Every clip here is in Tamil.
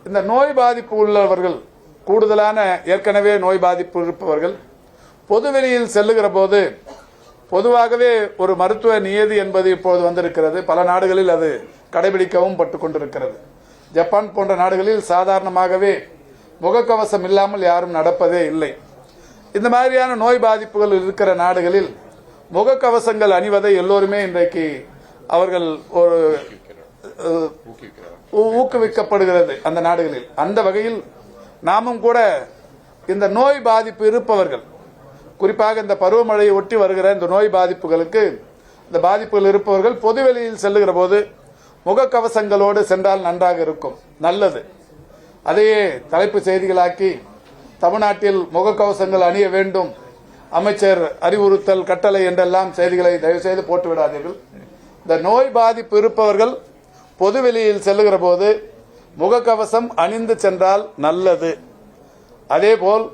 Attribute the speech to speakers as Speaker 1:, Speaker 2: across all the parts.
Speaker 1: இந்த நோய் பாதிப்பு உள்ளவர்கள், கூடுதலான ஏற்கனவே நோய் பாதிப்பு இருப்பவர்கள் பொதுவெளியில் செல்லுகிற போது பொதுவாகவே ஒரு மருத்துவ நியதி என்பது இப்போது வந்திருக்கிறது. பல நாடுகளில் அது கடைபிடிக்கவும் பட்டு கொண்டிருக்கிறது. ஜப்பான் போன்ற நாடுகளில் சாதாரணமாகவே முகக்கவசம் இல்லாமல் யாரும் நடப்பதே இல்லை. இந்த மாதிரியான நோய் பாதிப்புகள் இருக்கிற நாடுகளில் முகக்கவசங்கள் அணிவதை எல்லோருமே இன்றைக்கு அவர்கள் ஒரு ஊக்குவிக்கப்படுகிறது அந்த நாடுகளில். அந்த வகையில் நாமும் கூட இந்த நோய் பாதிப்பு இருப்பவர்கள், குறிப்பாக இந்த பருவமழையை ஒட்டி வருகிற இந்த நோய் பாதிப்புகளுக்கு இந்த பாதிப்புகள் இருப்பவர்கள் பொதுவெளியில் செல்லுகிற போது முகக்கவசங்களோடு சென்றால் நன்றாக இருக்கும், நல்லது. அதையே தலைப்பு செய்திகளாக்கி தமிழ்நாட்டில் முகக்கவசங்கள் அணிய வேண்டும், அமைச்சர் அறிவுறுத்தல் கட்டளை என்றெல்லாம் செய்திகளை தயவுசெய்து போட்டுவிடாதீர்கள். இந்த நோய் பாதிப்பு இருப்பவர்கள் பொதுவெளியில் செல்லுகிற போது முகக்கவசம் அணிந்து சென்றால் நல்லது. அதேபோல்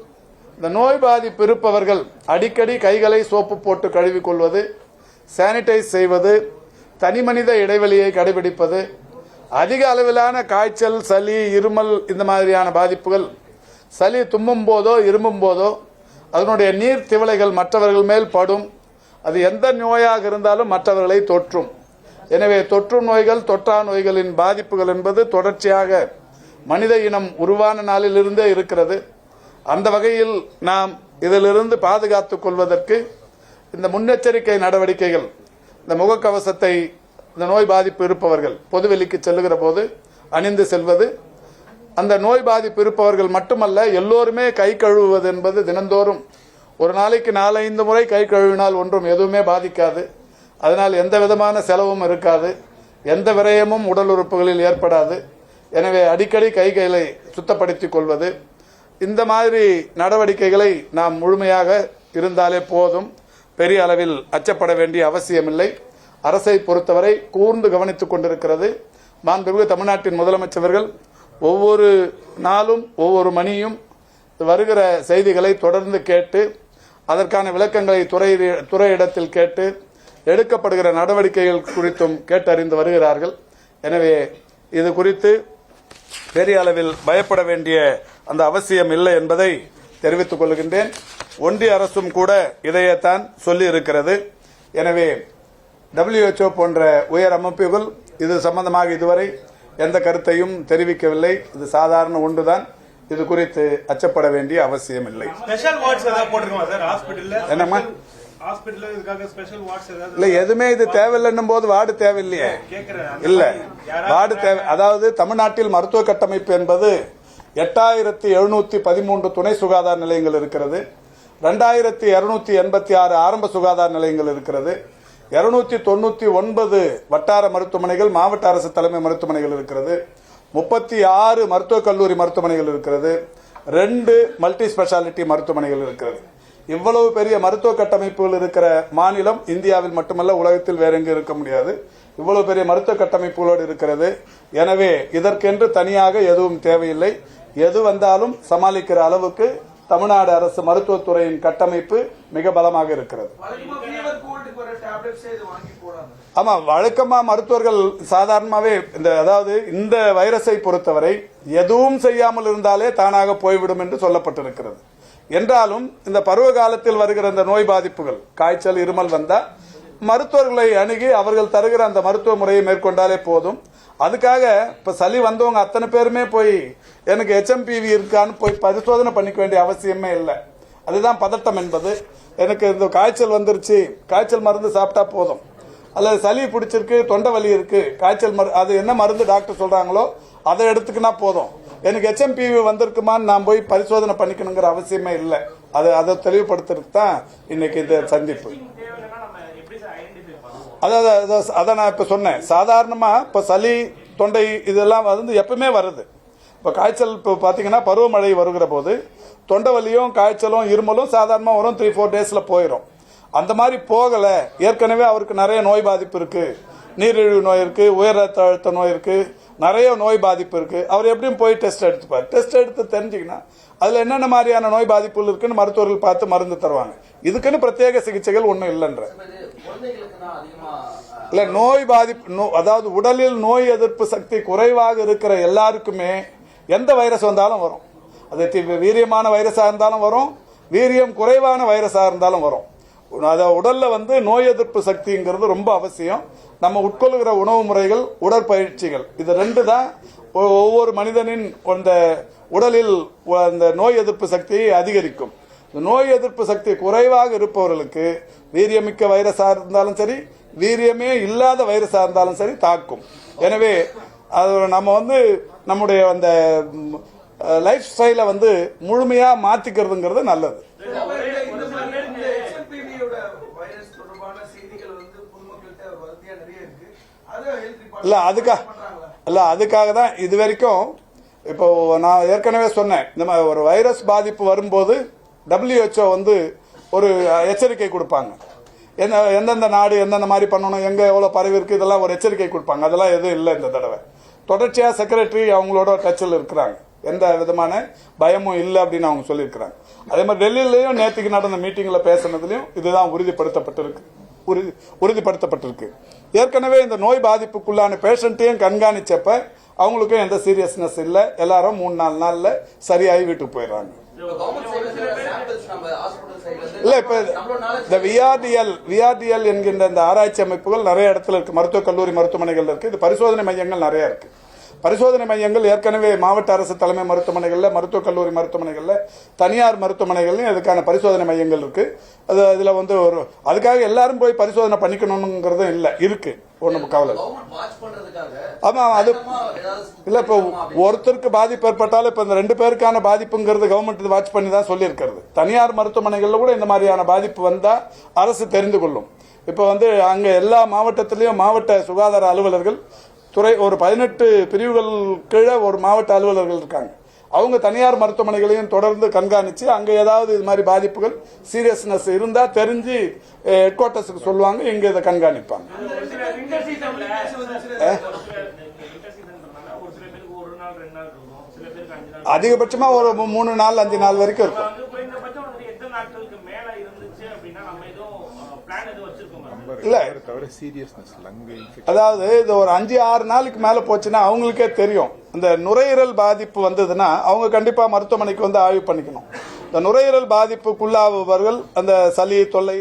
Speaker 1: இந்த நோய் பாதிப்பு இருப்பவர்கள் அடிக்கடி கைகளை சோப்பு போட்டு கழுவிக்கொள்வது, சானிடைஸ் செய்வது, தனிமனித இடைவெளியை கடைபிடிப்பது, அதிக அளவிலான காய்ச்சல், சளி, இருமல் இந்த மாதிரியான பாதிப்புகள், சளி தும்மும் போதோ இருமும் போதோ அதனுடைய நீர் திவலைகள் மற்றவர்கள் மேல் படும். அது எந்த நோயாக இருந்தாலும் மற்றவர்களை தொற்றும். எனவே தொற்று நோய்கள், தொற்றா நோய்களின் பாதிப்புகள் என்பது தொடர்ச்சியாக மனித இனம் உருவான நாளிலிருந்தே இருக்கிறது. அந்த வகையில் நாம் இதிலிருந்து பாதுகாத்துக் கொள்வதற்கு இந்த முன்னெச்சரிக்கை நடவடிக்கைகள், இந்த முகக்கவசத்தை இந்த நோய் பாதிப்பு இருப்பவர்கள் பொதுவெளிக்கு செல்லுகிற போது அணிந்து செல்வது, அந்த நோய் பாதிப்பு இருப்பவர்கள் மட்டுமல்ல எல்லோருமே கை கழுவுவது என்பது தினந்தோறும் ஒரு நாளைக்கு 4-5 முறை கை கழுவினால் ஒன்றும் எதுவுமே பாதிக்காது. அதனால் எந்த விதமான செலவும் இருக்காது, எந்த விரயமும் உடல் உறுப்புகளில் ஏற்படாது. எனவே அடிக்கடி கைகளை சுத்தப்படுத்திக் கொள்வது, இந்த மாதிரி நடவடிக்கைகளை நாம் முழுமையாக இருந்தாலே போதும். பெரிய அளவில் அச்சப்பட வேண்டிய அவசியமில்லை. அரசை பொறுத்தவரை கூர்ந்து கவனித்துக் கொண்டிருக்கிறது. மாண்புமிகு தமிழ்நாட்டின் முதலமைச்சர்கள் ஒவ்வொரு நாளும் ஒவ்வொரு மணியும் வருகிற செய்திகளை தொடர்ந்து கேட்டு அதற்கான விளக்கங்களை துறையிடத்தில் கேட்டு எடுக்கப்படுகிற நடவடிக்கைகள் குறித்தும் கேட்டறிந்து வருகிறார்கள். எனவே இது குறித்து பெரிய அளவில் பயப்பட வேண்டிய அந்த அவசியம் இல்லை என்பதை தெரிவித்துக் கொள்கின்றேன். ஒன்றிய அரசும் கூட இதையத்தான் சொல்லி இருக்கிறது. எனவே WHO போன்ற உயர் அமைப்புகள் இது சம்பந்தமாக இதுவரை எந்த கருத்தையும் தெரிவிக்கவில்லை. இது சாதாரண ஒன்றுதான். இது குறித்து அச்சப்பட வேண்டிய அவசியம் இல்லை. என்னம்மா இல்ல, எதுவுமே இது தேவையில்லைன்னும் போது வார்டு தேவையில்லையே. இல்ல, வார்டு தேவை. அதாவது தமிழ்நாட்டில் மருத்துவ கட்டமைப்பு என்பது 8713 துணை சுகாதார நிலையங்கள் இருக்கிறது, 2286 ஆரம்ப சுகாதார நிலையங்கள் இருக்கிறது, 299 வட்டார மருத்துவமனைகள், மாவட்ட அரசு தலைமை மருத்துவமனைகள் இருக்கிறது, 36 மருத்துவக் கல்லூரி மருத்துவமனைகள் இருக்கிறது, 2 மல்டி ஸ்பெஷாலிட்டி மருத்துவமனைகள் இருக்கிறது. இவ்வளவு பெரிய மருத்துவ கட்டமைப்புகள் இருக்கிற மாநிலம் இந்தியாவில் மட்டுமல்ல, உலகத்தில் வேற எங்கு இருக்க முடியாது. இவ்வளவு பெரிய மருத்துவ கட்டமைப்புகளோடு இருக்கிறது. எனவே இதற்கென்று தனியாக எதுவும் தேவையில்லை. எது வந்தாலும் சமாளிக்கிற அளவுக்கு தமிழ்நாடு அரசு மருத்துவத்துறையின் கட்டமைப்பு மிக பலமாக இருக்கிறது. ஆமா, வழக்கமா மருத்துவர்கள் சாதாரணமாவே அதாவது இந்த வைரஸை பொறுத்தவரை எதுவும் செய்யாமல் இருந்தாலே தானாக போய்விடும் என்று சொல்லப்பட்டிருக்கிறது. என்றாலும் இந்த பருவ காலத்தில் வருகிற இந்த நோய் பாதிப்புகள், காய்ச்சல், இருமல் வந்தால் மருத்துவர்களை அணுகி அவர்கள் தருகிற அந்த மருத்துவ முறையை மேற்கொண்டாலே போதும். அதுக்காக இப்ப சளி வந்தவங்க அத்தனை பேருமே போய் எனக்கு HMPV இருக்கான்னு போய் பரிசோதனை பண்ணிக்க வேண்டிய அவசியமே இல்லை. அதுதான் பதட்டம் என்பது. எனக்கு இந்த காய்ச்சல் வந்துருச்சு, காய்ச்சல் மருந்து சாப்பிட்டா போதும், அல்லது சளி பிடிச்சிருக்கு, தொண்டை வலி இருக்கு, காய்ச்சல் அது என்ன மருந்து டாக்டர் சொல்றாங்களோ அதை எடுத்துக்கினா போதும். எனக்கு HMPV வந்திருக்குமான்னு நான் போய் பரிசோதனை பண்ணிக்கணுங்கிற அவசியமே இல்லை. அதை தெளிவுபடுத்துறதுக்கு தான் இன்னைக்கு இந்த சந்திப்பு. அதான் நான் இப்ப சொன்னேன். சாதாரணமா இப்ப சளி, தொண்டை இதெல்லாம் வந்து எப்பவுமே வருது. இப்ப காய்ச்சல் இப்போ பாத்தீங்கன்னா பருவமழை வருகிற போது தொண்டை வலியும் காய்ச்சலும் இருமலும் சாதாரணமா வரும், 3-4 டேஸ்ல போயிடும். அந்த மாதிரி போகல, ஏற்கனவே அவருக்கு நிறைய நோய் பாதிப்பு இருக்கு, நீரிழிவு நோய் இருக்கு, உயர் ரத்த அழுத்த நோய் இருக்கு, நிறைய நோய் பாதிப்பு இருக்கு. அவர் எப்படியும் போய் டெஸ்ட் எடுத்துப்பார். டெஸ்ட் எடுத்து தெரிஞ்சுக்கினா அதுல என்னென்ன மாதிரியான நோய் பாதிப்புகள் இருக்குன்னு மருத்துவர்கள் பார்த்து மருந்து தருவாங்க. இதுக்குன்னு பிரத்யேக சிகிச்சைகள் ஒன்றும் இல்லைன்ற இல்ல. நோய் பாதிப்பு, அதாவது உடலில் நோய் எதிர்ப்பு சக்தி குறைவாக இருக்கிற எல்லாருக்குமே எந்த வைரஸ் வந்தாலும் வரும். அது வீரியமான வைரஸாக இருந்தாலும் வரும், வீரியம் குறைவான வைரஸாக இருந்தாலும் வரும். அதை உடல்ல வந்து நோய் எதிர்ப்பு சக்திங்கிறது ரொம்ப அவசியம். நம்ம உட்கொள்கிற உணவு முறைகள், உடற்பயிற்சிகள், இது ரெண்டு தான் ஒவ்வொரு மனிதனின் அந்த உடலில் அந்த நோய் எதிர்ப்பு சக்தியை அதிகரிக்கும். நோய் எதிர்ப்பு சக்தி குறைவாக இருப்பவர்களுக்கு வீரியமிக்க வைரஸாக இருந்தாலும் சரி, வீரியமே இல்லாத வைரஸாக இருந்தாலும் சரி தாக்கும். எனவே அது நம்ம வந்து நம்முடைய அந்த லைஃப் ஸ்டைலை வந்து முழுமையா மாத்திக்கிறதுங்கிறது நல்லது. இல்ல அதுக்காக தான் இது வரைக்கும் இப்போ நான் ஏற்கனவே சொன்னேன், இந்த மாதிரி ஒரு வைரஸ் பாதிப்பு வரும்போது WHO வந்து ஒரு எச்சரிக்கை கொடுப்பாங்க. எந்தெந்த நாடு எந்தெந்த மாதிரி பண்ணணும், எங்க எவ்வளவு பரவி இருக்கு, இதெல்லாம் ஒரு எச்சரிக்கை கொடுப்பாங்க. அதெல்லாம் எதுவும் இல்லை இந்த தடவை. தொடர்ச்சியா செக்ரட்டரி அவங்களோட டச்சில் இருக்கிறாங்க, எந்த விதமான பயமும் இல்லை அப்படின்னு அவங்க சொல்லியிருக்கிறாங்க. அதே மாதிரி டெல்லியிலையும் நேற்றுக்கு நடந்த மீட்டிங்ல பேசினதுலயும் இதுதான் உறுதிப்படுத்தப்பட்டிருக்கு. ஏற்கனவே இந்த நோய் பாதிப்புக்குள்ளான பேஷண்ட்டையும் கண்காணிச்சப்ப அவங்களுக்கும் எந்த சீரியஸ்னஸ் இல்லை, எல்லாரும் 3-4 நாள்ல சரியாகி வீட்டுக்கு போயிடுறாங்க. இல்ல இப்ப இந்த விஆர்டிஎல் என்கின்ற இந்த ஆராய்ச்சி அமைப்புகள் நிறைய இடத்துல இருக்கு, மருத்துவக் கல்லூரி மருத்துவமனைகள் இருக்கு. இது பரிசோதனை மையங்கள் நிறைய இருக்கு. பரிசோதனை மையங்கள் ஏற்கனவே மாவட்ட அரசு தலைமை மருத்துவமனைகள்ல, மருத்துவக் கல்லூரி மருத்துவமனைகள்ல, தனியார் மருத்துவமனைகள்லயும் இதுக்கான பரிசோதனை மையங்கள் இருக்கு. அதுல வந்து ஒரு அதுக்காக எல்லாரும் போய் பரிசோதனை பண்ணிக்கணும்ங்கிறது இல்ல, இருக்கு. ஒண்ணும் கவலை. ஆமா, அது இல்ல. இப்ப ஒருத்தருக்கு பாதிப்பு ஏற்பட்டாலும் இப்ப இந்த 2 பேருக்கான பாதிப்புங்கிறது கவர்மெண்ட் வாட்ச் பண்ணி தான் சொல்லி இருக்கிறது. தனியார் மருத்துவமனைகள்ல கூட இந்த மாதிரியான பாதிப்பு வந்தா அரசு தெரிந்து கொள்ளும். இப்ப வந்து அங்க எல்லா மாவட்டத்திலயும் மாவட்ட சுகாதார அலுவலர்கள் துறை ஒரு 18 பிரிவுகள் கீழே ஒரு மாவட்ட அலுவலர்கள் இருக்காங்க. அவங்க தனியார் மருத்துவமனைகளையும் தொடர்ந்து கண்காணிச்சு அங்க ஏதாவது இது மாதிரி பாதிப்புகள் சீரியஸ்னஸ் இருந்தா தெரிஞ்சு ஹெட் குவார்டர்ஸுக்கு சொல்லுவாங்க, இங்க இதை கண்காணிப்பாங்க. அதிகபட்சமா ஒரு 3 நாள் 5 நாள் வரைக்கும் இருக்கும். இல்ல, அதாவது இது ஒரு 5-6 நாளுக்கு மேல போச்சுன்னா அவங்களுக்கே தெரியும். இந்த நுரையீரல் பாதிப்பு வந்ததுன்னா அவங்க கண்டிப்பா மருத்துவமனைக்கு வந்து ஆய்வு பண்ணிக்கணும். இந்த நுரையீரல் பாதிப்புக்குள்ளாபவர்கள் அந்த சளி தொல்லை